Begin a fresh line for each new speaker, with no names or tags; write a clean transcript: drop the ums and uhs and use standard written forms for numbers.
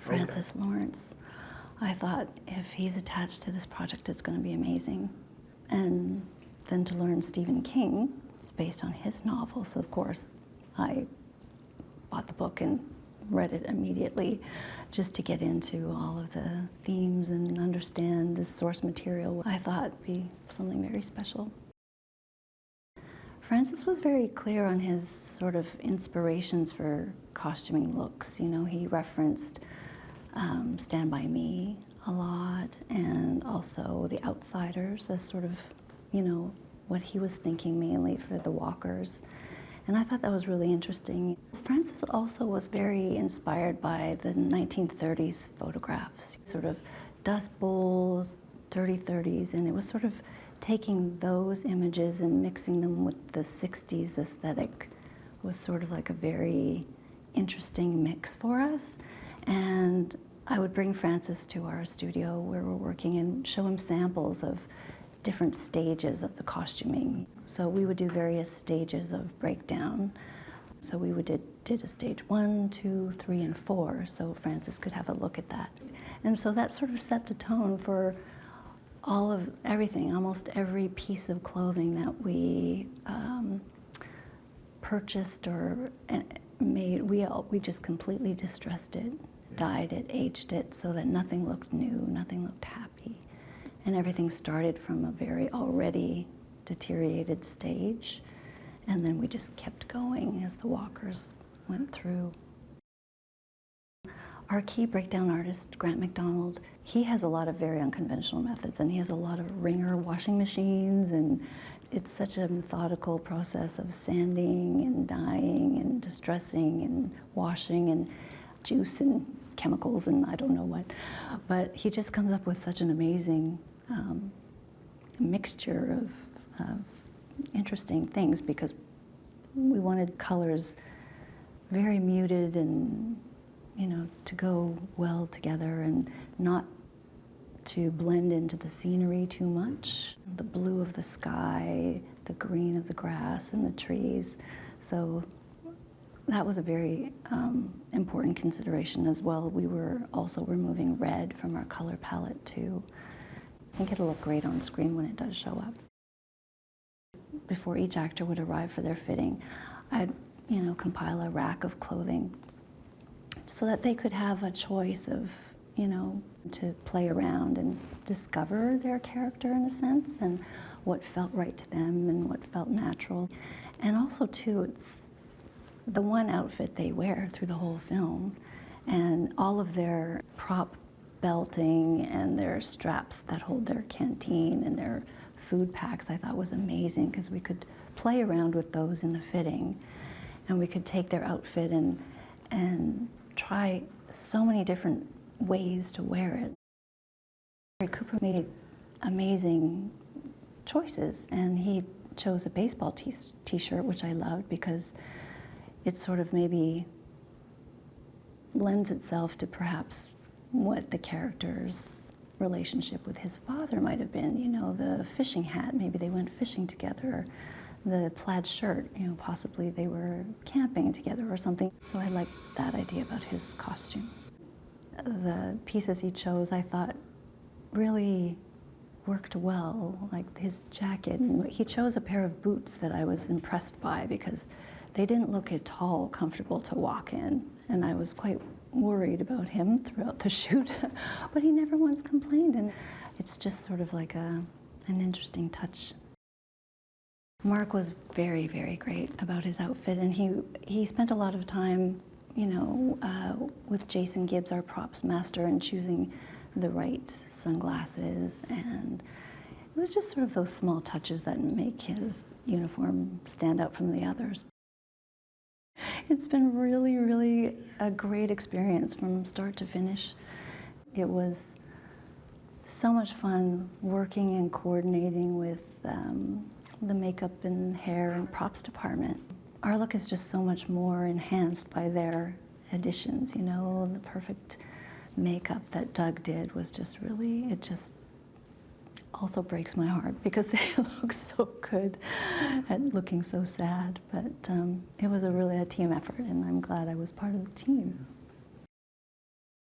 Francis Lawrence. I thought if he's attached to this project, it's going to be amazing. And then to learn Stephen King, it's based on his novel, so of course I bought the book and read it immediately just to get into all of the themes and understand the source material. I thought it'd be something very special. Francis was very clear on his sort of inspirations for costuming looks. You know, he referenced Stand By Me a lot, and also The Outsiders as sort of, you know, what he was thinking mainly for the walkers. And I thought that was really interesting. Francis also was very inspired by the 1930s photographs, sort of Dust Bowl, dirty 30s, and it was sort of taking those images and mixing them with the 60s aesthetic was sort of like a very interesting mix for us. And I would bring Francis to our studio where we're working and show him samples of different stages of the costuming. So we would do various stages of breakdown. So we did a stage 1, 2, 3, and 4, so Francis could have a look at that. And so that sort of set the tone for all of everything, almost every piece of clothing that we purchased or made. We just completely distressed it, dyed it, aged it, so that nothing looked new, nothing looked happy. And everything started from a very already deteriorated stage, and then we just kept going as the walkers went through. Our key breakdown artist, Grant McDonald, he has a lot of very unconventional methods, and he has a lot of wringer washing machines, and it's such a methodical process of sanding and dyeing and distressing and washing and juice and chemicals and I don't know what. But he just comes up with such an amazing mixture of interesting things, because we wanted colors very muted and, you know, to go well together and not to blend into the scenery too much. The blue of the sky, the green of the grass and the trees. So that was a very important consideration as well. We were also removing red from our color palette too. I think it'll look great on screen when it does show up. Before each actor would arrive for their fitting, I'd, you know, compile a rack of clothing so that they could have a choice of, you know, to play around and discover their character in a sense and what felt right to them and what felt natural. And also too, it's the one outfit they wear through the whole film, and all of their prop belting and their straps that hold their canteen and their food packs I thought was amazing, because we could play around with those in the fitting, and we could take their outfit and try so many different ways to wear it. Gary Cooper made amazing choices, and he chose a baseball t-shirt, which I loved because it sort of maybe lends itself to perhaps what the character's relationship with his father might have been. You know, the fishing hat, maybe they went fishing together. The plaid shirt, you know, possibly they were camping together or something. So I liked that idea about his costume. The pieces he chose, I thought, really worked well, like his jacket. And he chose a pair of boots that I was impressed by because they didn't look at all comfortable to walk in. And I was quite worried about him throughout the shoot, but he never once complained. And it's just sort of like an interesting touch. Mark was very, very great about his outfit, and he spent a lot of time, you know, with Jason Gibbs, our props master, and choosing the right sunglasses, and it was just sort of those small touches that make his uniform stand out from the others. It's been really, really a great experience from start to finish. It was so much fun working and coordinating with the makeup and hair and props department. Our look is just so much more enhanced by their additions, you know. The perfect makeup that Doug did was just really, it just also breaks my heart because they look so good at looking so sad. But it was really a team effort, and I'm glad I was part of the team.